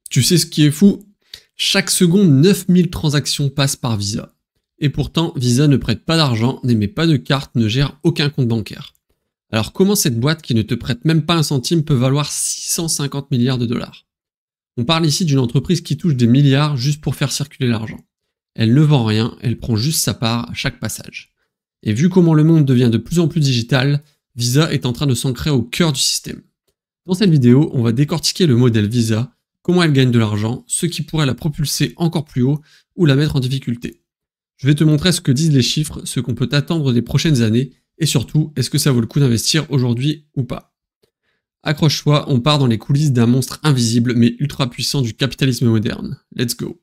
Tu sais ce qui est fou? Chaque seconde, 9000 transactions passent par Visa. Et pourtant, Visa ne prête pas d'argent, n'émet pas de carte, ne gère aucun compte bancaire. Alors comment cette boîte qui ne te prête même pas un centime peut valoir 650 milliards de dollars? On parle ici d'une entreprise qui touche des milliards juste pour faire circuler l'argent. Elle ne vend rien, elle prend juste sa part à chaque passage. Et vu comment le monde devient de plus en plus digital, Visa est en train de s'ancrer au cœur du système. Dans cette vidéo, on va décortiquer le modèle Visa, comment elle gagne de l'argent, ce qui pourrait la propulser encore plus haut ou la mettre en difficulté. Je vais te montrer ce que disent les chiffres, ce qu'on peut attendre des prochaines années, et surtout, est-ce que ça vaut le coup d'investir aujourd'hui ou pas. Accroche-toi, on part dans les coulisses d'un monstre invisible mais ultra puissant du capitalisme moderne. Let's go.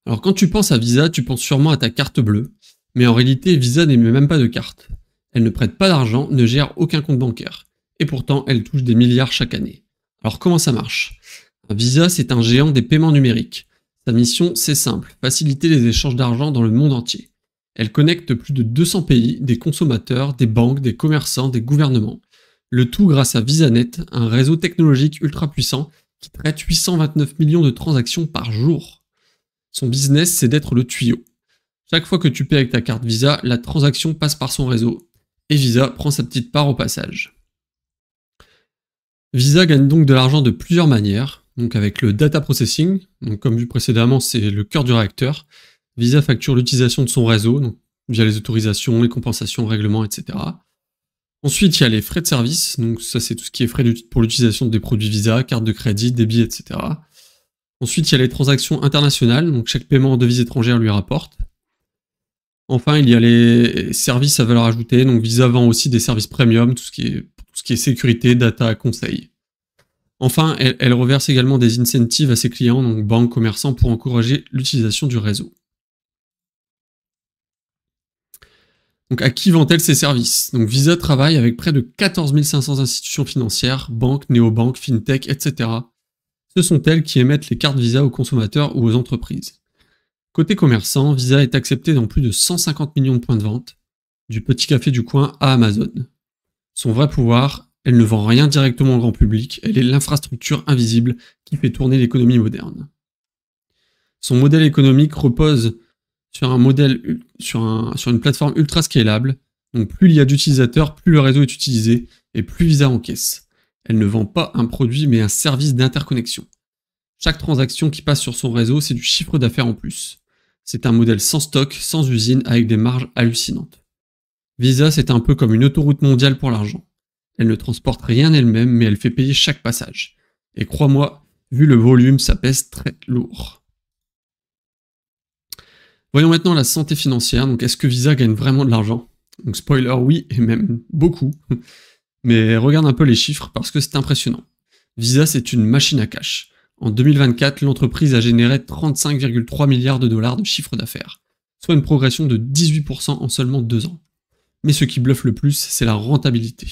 Alors quand tu penses à Visa, tu penses sûrement à ta carte bleue, mais en réalité Visa n'émet même pas de carte. Elle ne prête pas d'argent, ne gère aucun compte bancaire, et pourtant elle touche des milliards chaque année. Alors comment ça marche? Visa, c'est un géant des paiements numériques. Sa mission, c'est simple, faciliter les échanges d'argent dans le monde entier. Elle connecte plus de 200 pays, des consommateurs, des banques, des commerçants, des gouvernements. Le tout grâce à VisaNet, un réseau technologique ultra puissant qui traite 829 millions de transactions par jour. Son business, c'est d'être le tuyau. Chaque fois que tu paies avec ta carte Visa, la transaction passe par son réseau, et Visa prend sa petite part au passage. Visa gagne donc de l'argent de plusieurs manières, donc avec le data processing, donc comme vu précédemment, c'est le cœur du réacteur. Visa facture l'utilisation de son réseau, donc via les autorisations, les compensations, règlements, etc. Ensuite, il y a les frais de service, donc ça c'est tout ce qui est frais pour l'utilisation des produits Visa, carte de crédit, débit, etc. Ensuite, il y a les transactions internationales, donc chaque paiement en devise étrangère lui rapporte. Enfin, il y a les services à valeur ajoutée, donc Visa vend aussi des services premium, tout ce qui est sécurité, data, conseil. Enfin, elle reverse également des incentives à ses clients, donc banques, commerçants, pour encourager l'utilisation du réseau. Donc à qui vend-elle ses services? Donc Visa travaille avec près de 14 500 institutions financières, banques, néobanques, fintech, etc. Ce sont elles qui émettent les cartes Visa aux consommateurs ou aux entreprises. Côté commerçant, Visa est accepté dans plus de 150 millions de points de vente, du petit café du coin à Amazon. Son vrai pouvoir, elle ne vend rien directement au grand public, elle est l'infrastructure invisible qui fait tourner l'économie moderne. Son modèle économique repose sur une plateforme ultra scalable, donc plus il y a d'utilisateurs, plus le réseau est utilisé, et plus Visa encaisse. Elle ne vend pas un produit mais un service d'interconnexion. Chaque transaction qui passe sur son réseau, c'est du chiffre d'affaires en plus. C'est un modèle sans stock, sans usine, avec des marges hallucinantes. Visa, c'est un peu comme une autoroute mondiale pour l'argent. Elle ne transporte rien elle-même, mais elle fait payer chaque passage. Et crois-moi, vu le volume, ça pèse très lourd. Voyons maintenant la santé financière. Donc, est-ce que Visa gagne vraiment de l'argent? Donc, spoiler, oui, et même beaucoup. Mais regarde un peu les chiffres parce que c'est impressionnant. Visa, c'est une machine à cash. En 2024, l'entreprise a généré 35,3 milliards de dollars de chiffre d'affaires, soit une progression de 18% en seulement 2 ans. Mais ce qui bluffe le plus, c'est la rentabilité.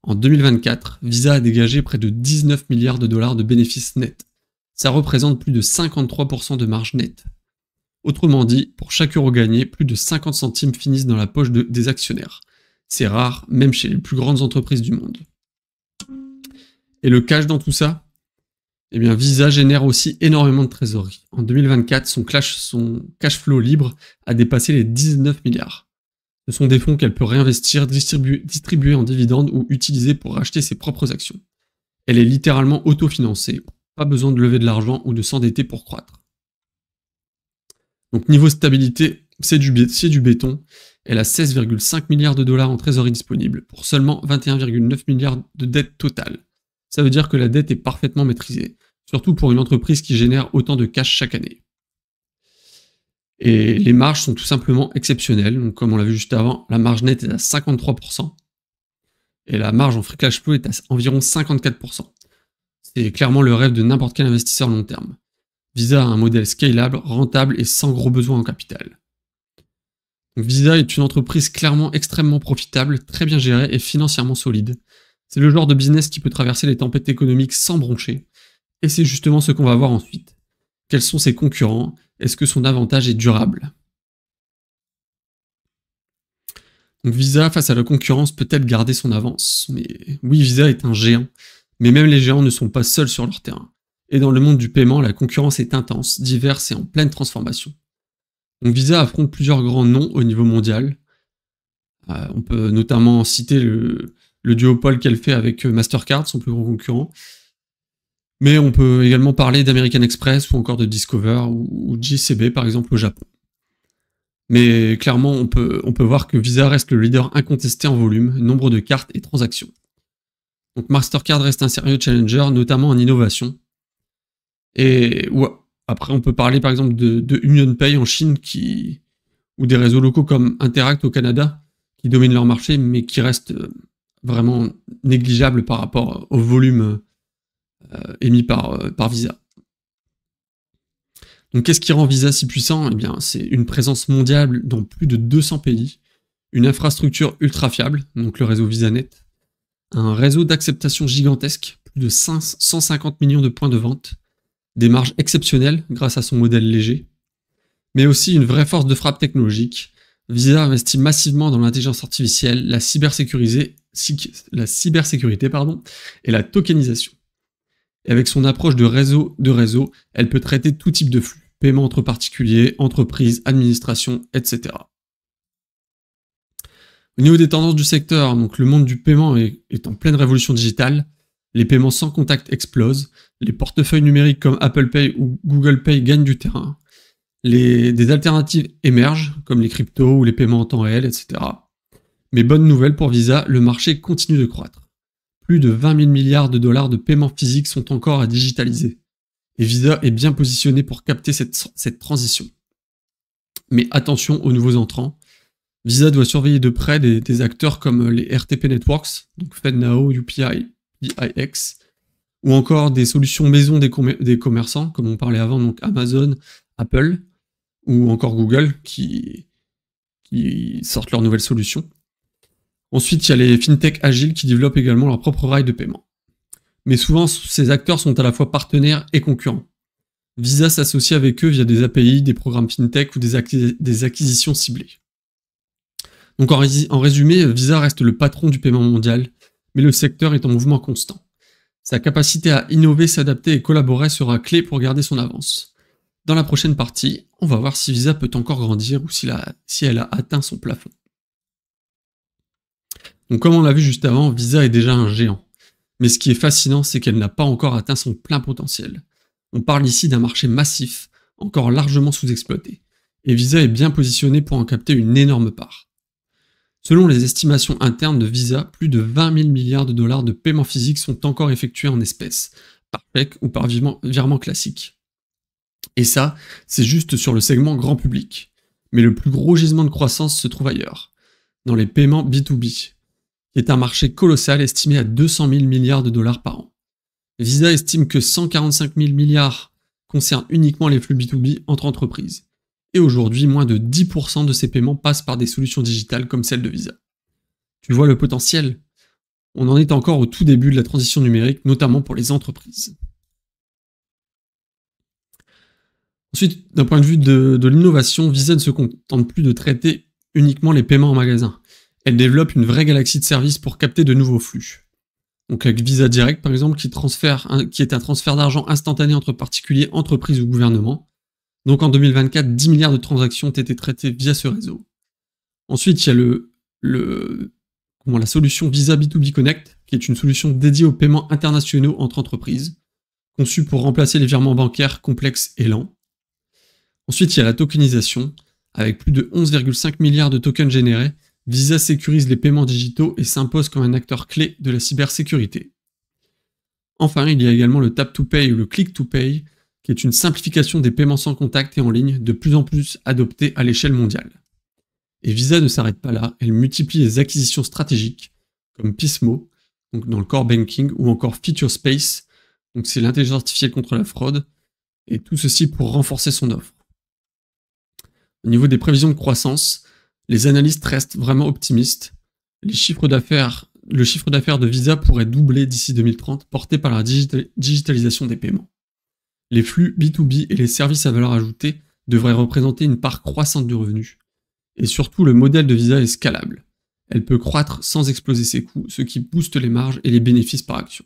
En 2024, Visa a dégagé près de 19 milliards de dollars de bénéfices nets. Ça représente plus de 53% de marge nette. Autrement dit, pour chaque euro gagné, plus de 50 centimes finissent dans la poche des actionnaires. C'est rare, même chez les plus grandes entreprises du monde. Et le cash dans tout ça? Eh bien, Visa génère aussi énormément de trésorerie. En 2024, son cash flow libre a dépassé les 19 milliards. Ce sont des fonds qu'elle peut réinvestir, distribuer en dividendes ou utiliser pour racheter ses propres actions. Elle est littéralement autofinancée, pas besoin de lever de l'argent ou de s'endetter pour croître. Donc niveau stabilité, c'est du béton. Elle a 16,5 milliards de dollars en trésorerie disponible pour seulement 21,9 milliards de dette totale. Ça veut dire que la dette est parfaitement maîtrisée, surtout pour une entreprise qui génère autant de cash chaque année. Et les marges sont tout simplement exceptionnelles. Donc comme on l'a vu juste avant, la marge nette est à 53%. Et la marge en free cash flow est à environ 54%. C'est clairement le rêve de n'importe quel investisseur long terme. Visa a un modèle scalable, rentable et sans gros besoins en capital. Donc Visa est une entreprise clairement extrêmement profitable, très bien gérée et financièrement solide. C'est le genre de business qui peut traverser les tempêtes économiques sans broncher. Et c'est justement ce qu'on va voir ensuite. Quels sont ses concurrents? Est-ce que son avantage est durable? Donc Visa, face à la concurrence, peut-elle garder son avance? Mais oui, Visa est un géant, Mais même les géants ne sont pas seuls sur leur terrain. Et dans le monde du paiement, la concurrence est intense, diverse et en pleine transformation. Donc Visa affronte plusieurs grands noms au niveau mondial. On peut notamment citer le duopole qu'elle fait avec Mastercard, son plus gros concurrent. Mais on peut également parler d'American Express ou encore de Discover ou JCB par exemple au Japon. Mais clairement, on peut voir que Visa reste le leader incontesté en volume, nombre de cartes et transactions. Donc Mastercard reste un sérieux challenger, notamment en innovation. Et ouais, après, on peut parler par exemple de UnionPay en Chine, ou des réseaux locaux comme Interact au Canada, qui dominent leur marché, mais qui restent vraiment négligeables par rapport au volume émis par Visa. Donc qu'est-ce qui rend Visa si puissant? Eh bien, c'est une présence mondiale dans plus de 200 pays, une infrastructure ultra fiable, donc le réseau VisaNet, un réseau d'acceptation gigantesque, plus de 150 millions de points de vente, des marges exceptionnelles grâce à son modèle léger, mais aussi une vraie force de frappe technologique. Visa investit massivement dans l'intelligence artificielle, la cybersécurité et la tokenisation. Et avec son approche de réseau, elle peut traiter tout type de flux, paiement entre particuliers, entreprises, administration, etc. Au niveau des tendances du secteur, donc le monde du paiement est en pleine révolution digitale, les paiements sans contact explosent, les portefeuilles numériques comme Apple Pay ou Google Pay gagnent du terrain, des alternatives émergent, comme les cryptos ou les paiements en temps réel, etc. Mais bonne nouvelle pour Visa, le marché continue de croître. Plus de 20 000 milliards de dollars de paiements physiques sont encore à digitaliser. Et Visa est bien positionné pour capter cette transition. Mais attention aux nouveaux entrants. Visa doit surveiller de près des acteurs comme les RTP Networks, donc FedNow, UPI, PIX, ou encore des solutions maison des commerçants, comme on parlait avant, donc Amazon, Apple, ou encore Google, qui sortent leurs nouvelles solutions. Ensuite, il y a les fintech agiles qui développent également leur propre rail de paiement. Mais souvent, ces acteurs sont à la fois partenaires et concurrents. Visa s'associe avec eux via des API, des programmes fintech ou des acquisitions ciblées. Donc en résumé, Visa reste le patron du paiement mondial, mais le secteur est en mouvement constant. Sa capacité à innover, s'adapter et collaborer sera clé pour garder son avance. Dans la prochaine partie, on va voir si Visa peut encore grandir ou si elle a atteint son plafond. Donc comme on l'a vu juste avant, Visa est déjà un géant. Mais ce qui est fascinant, c'est qu'elle n'a pas encore atteint son plein potentiel. On parle ici d'un marché massif, encore largement sous-exploité. Et Visa est bien positionné pour en capter une énorme part. Selon les estimations internes de Visa, plus de 20 000 milliards de dollars de paiements physiques sont encore effectués en espèces, par chèque ou par virement classique. Et ça, c'est juste sur le segment grand public. Mais le plus gros gisement de croissance se trouve ailleurs, dans les paiements B2B, qui est un marché colossal estimé à 200 000 milliards de dollars par an. Visa estime que 145 000 milliards concernent uniquement les flux B2B entre entreprises. Et aujourd'hui, moins de 10% de ces paiements passent par des solutions digitales comme celle de Visa. Tu vois le potentiel? On en est encore au tout début de la transition numérique, notamment pour les entreprises. Ensuite, d'un point de vue de l'innovation, Visa ne se contente plus de traiter uniquement les paiements en magasin. Elle développe une vraie galaxie de services pour capter de nouveaux flux. Donc avec Visa Direct par exemple, qui est un transfert d'argent instantané entre particuliers, entreprises ou gouvernements. Donc en 2024, 10 milliards de transactions ont été traitées via ce réseau. Ensuite, il y a la solution Visa B2B Connect, qui est une solution dédiée aux paiements internationaux entre entreprises, conçue pour remplacer les virements bancaires complexes et lents. Ensuite, il y a la tokenisation. Avec plus de 11,5 milliards de tokens générés, Visa sécurise les paiements digitaux et s'impose comme un acteur clé de la cybersécurité. Enfin, il y a également le Tap to Pay ou le Click to Pay, qui est une simplification des paiements sans contact et en ligne, de plus en plus adoptée à l'échelle mondiale. Et Visa ne s'arrête pas là, elle multiplie les acquisitions stratégiques, comme Pismo, donc dans le core banking, ou encore Featurespace, donc c'est l'intelligence artificielle contre la fraude, et tout ceci pour renforcer son offre. Au niveau des prévisions de croissance, les analystes restent vraiment optimistes. Le chiffre d'affaires de Visa pourrait doubler d'ici 2030, porté par la digitalisation des paiements. Les flux B2B et les services à valeur ajoutée devraient représenter une part croissante du revenu. Et surtout, le modèle de Visa est scalable. Elle peut croître sans exploser ses coûts, ce qui booste les marges et les bénéfices par action.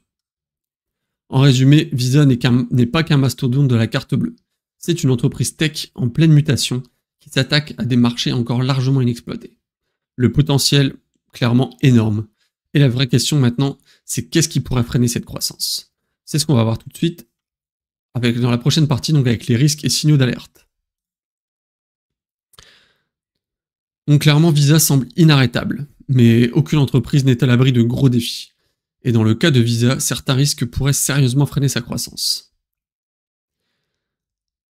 En résumé, Visa n'est pas qu'un mastodonte de la carte bleue. C'est une entreprise tech en pleine mutation qui s'attaque à des marchés encore largement inexploités. Le potentiel, clairement énorme. Et la vraie question maintenant, c'est qu'est-ce qui pourrait freiner cette croissance? C'est ce qu'on va voir tout de suite dans la prochaine partie, donc avec les risques et signaux d'alerte. Donc clairement, Visa semble inarrêtable, mais aucune entreprise n'est à l'abri de gros défis. Et dans le cas de Visa, certains risques pourraient sérieusement freiner sa croissance.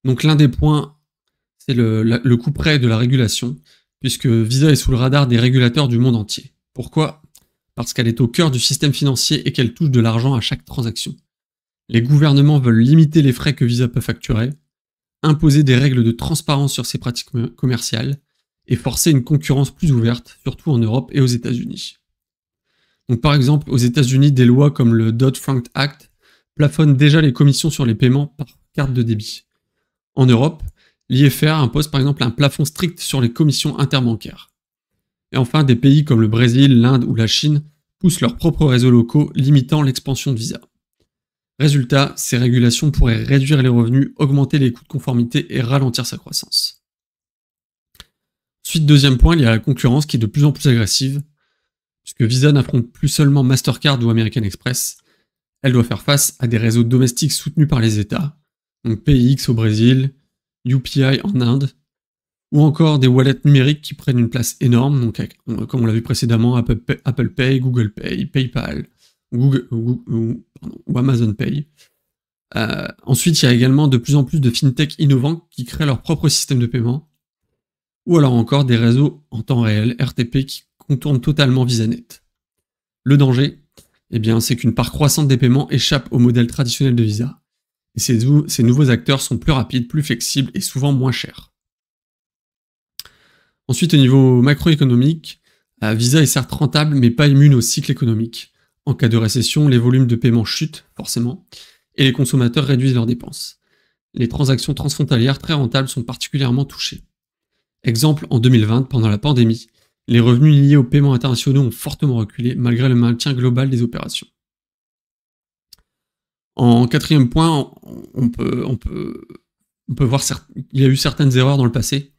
Donc l'un des points, c'est le couperet de la régulation, puisque Visa est sous le radar des régulateurs du monde entier. Pourquoi? Parce qu'elle est au cœur du système financier et qu'elle touche de l'argent à chaque transaction. Les gouvernements veulent limiter les frais que Visa peut facturer, imposer des règles de transparence sur ses pratiques commerciales, et forcer une concurrence plus ouverte, surtout en Europe et aux États-Unis. Donc par exemple, aux États-Unis, des lois comme le Dodd-Frank Act plafonnent déjà les commissions sur les paiements par carte de débit. En Europe, l'IFR impose par exemple un plafond strict sur les commissions interbancaires. Et enfin, des pays comme le Brésil, l'Inde ou la Chine poussent leurs propres réseaux locaux, limitant l'expansion de Visa. Résultat, ces régulations pourraient réduire les revenus, augmenter les coûts de conformité et ralentir sa croissance. Ensuite, deuxième point, il y a la concurrence qui est de plus en plus agressive, puisque Visa n'affronte plus seulement Mastercard ou American Express, elle doit faire face à des réseaux domestiques soutenus par les États, donc PayX au Brésil, UPI en Inde, ou encore des wallets numériques qui prennent une place énorme, donc comme on l'a vu précédemment, Apple Pay, Google Pay, PayPal, ou Amazon Pay. Ensuite, il y a également de plus en plus de fintech innovants qui créent leur propre système de paiement, ou alors encore des réseaux en temps réel, RTP, qui contournent totalement VisaNet. Le danger, eh bien, c'est qu'une part croissante des paiements échappe au modèle traditionnel de Visa, et ces nouveaux acteurs sont plus rapides, plus flexibles et souvent moins chers. Ensuite, au niveau macroéconomique, Visa est certes rentable, mais pas immune au cycle économique. En cas de récession, les volumes de paiement chutent, forcément, et les consommateurs réduisent leurs dépenses. Les transactions transfrontalières très rentables sont particulièrement touchées. Exemple, en 2020, pendant la pandémie, les revenus liés aux paiements internationaux ont fortement reculé, malgré le maintien global des opérations. En quatrième point, on peut voir qu'il y a eu certaines erreurs dans le passé.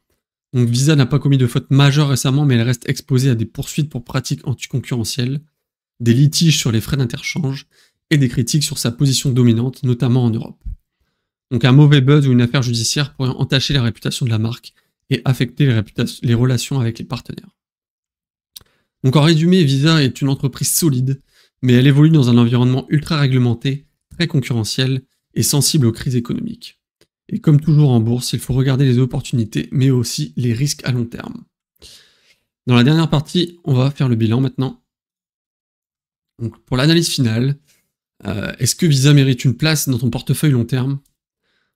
Donc Visa n'a pas commis de fautes majeures récemment, mais elle reste exposée à des poursuites pour pratiques anticoncurrentielles, des litiges sur les frais d'interchange et des critiques sur sa position dominante, notamment en Europe. Donc un mauvais buzz ou une affaire judiciaire pourrait entacher la réputation de la marque et affecter les relations avec les partenaires. Donc en résumé, Visa est une entreprise solide, mais elle évolue dans un environnement ultra réglementé, très concurrentiel et sensible aux crises économiques. Et comme toujours en bourse, il faut regarder les opportunités, mais aussi les risques à long terme. Dans la dernière partie, on va faire le bilan maintenant. Donc pour l'analyse finale, est-ce que Visa mérite une place dans ton portefeuille long terme?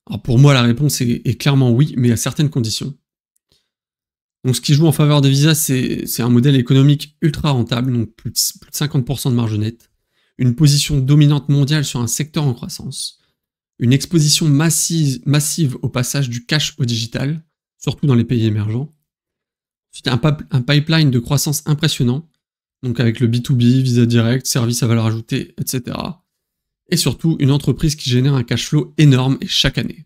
Alors pour moi, la réponse est clairement oui, mais à certaines conditions. Donc ce qui joue en faveur de Visa, c'est un modèle économique ultra rentable, donc plus de 50% de marge nette, une position dominante mondiale sur un secteur en croissance, une exposition massive au passage du cash au digital, surtout dans les pays émergents, ensuite un pipeline de croissance impressionnant, donc avec le B2B, Visa Direct, services à valeur ajoutée, etc. Et surtout une entreprise qui génère un cash flow énorme et chaque année.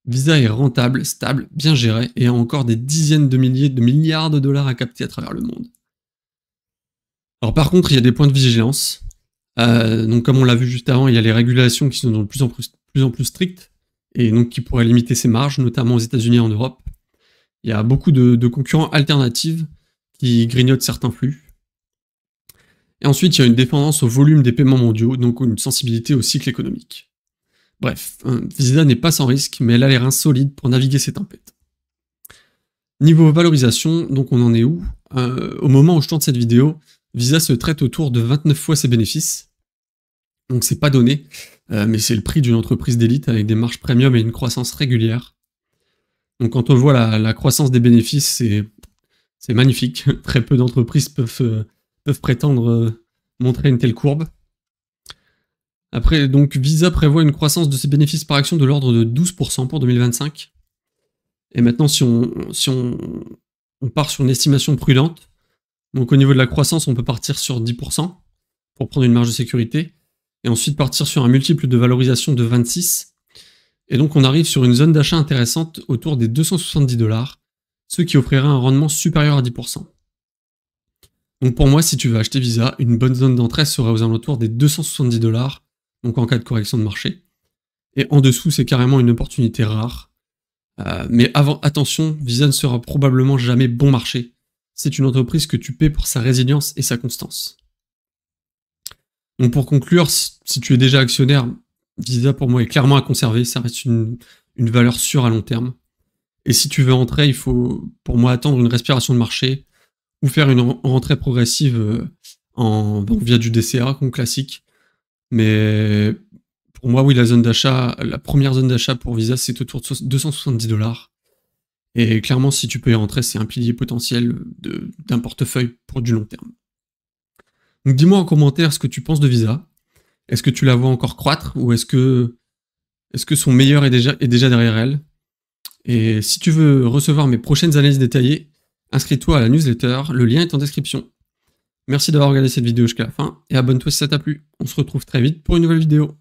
Visa est rentable, stable, bien géré et a encore des dizaines de milliers de milliards de dollars à capter à travers le monde. Alors par contre, il y a des points de vigilance. Donc comme on l'a vu juste avant, il y a les régulations qui sont de plus en plus strictes et donc qui pourraient limiter ses marges, notamment aux États-Unis et en Europe. Il y a beaucoup de concurrents alternatifs qui grignotent certains flux. Et ensuite, il y a une dépendance au volume des paiements mondiaux, donc une sensibilité au cycle économique. Bref, Visa n'est pas sans risque, mais elle a les reins solides pour naviguer ces tempêtes. Niveau valorisation, donc on en est où? Au moment où je tourne cette vidéo, Visa se traite autour de 29 fois ses bénéfices. Donc c'est pas donné, mais c'est le prix d'une entreprise d'élite avec des marges premium et une croissance régulière. Donc quand on voit la croissance des bénéfices, c'est magnifique. Très peu d'entreprises peuvent prétendre montrer une telle courbe. Après, donc Visa prévoit une croissance de ses bénéfices par action de l'ordre de 12% pour 2025. Et maintenant, si on part sur une estimation prudente, donc au niveau de la croissance, on peut partir sur 10% pour prendre une marge de sécurité. et ensuite partir sur un multiple de valorisation de 26. Et donc on arrive sur une zone d'achat intéressante autour des 270$, ce qui offrirait un rendement supérieur à 10%. Donc pour moi, si tu veux acheter Visa, une bonne zone d'entrée serait aux alentours des 270$, donc en cas de correction de marché. Et en dessous, c'est carrément une opportunité rare. Mais attention, Visa ne sera probablement jamais bon marché. C'est une entreprise que tu paies pour sa résilience et sa constance. Donc pour conclure, si tu es déjà actionnaire, Visa pour moi est clairement à conserver, ça reste une valeur sûre à long terme. Et si tu veux entrer, il faut pour moi attendre une respiration de marché ou faire une rentrée progressive via du DCA comme classique. Mais pour moi, oui, la première zone d'achat pour Visa, c'est autour de 270$. Et clairement, si tu peux y rentrer, c'est un pilier potentiel d'un portefeuille pour du long terme. Donc dis-moi en commentaire ce que tu penses de Visa. Est-ce que tu la vois encore croître ou est-ce que son meilleur est déjà derrière elle? Et si tu veux recevoir mes prochaines analyses détaillées, inscris-toi à la newsletter, le lien est en description. Merci d'avoir regardé cette vidéo jusqu'à la fin et abonne-toi si ça t'a plu. On se retrouve très vite pour une nouvelle vidéo.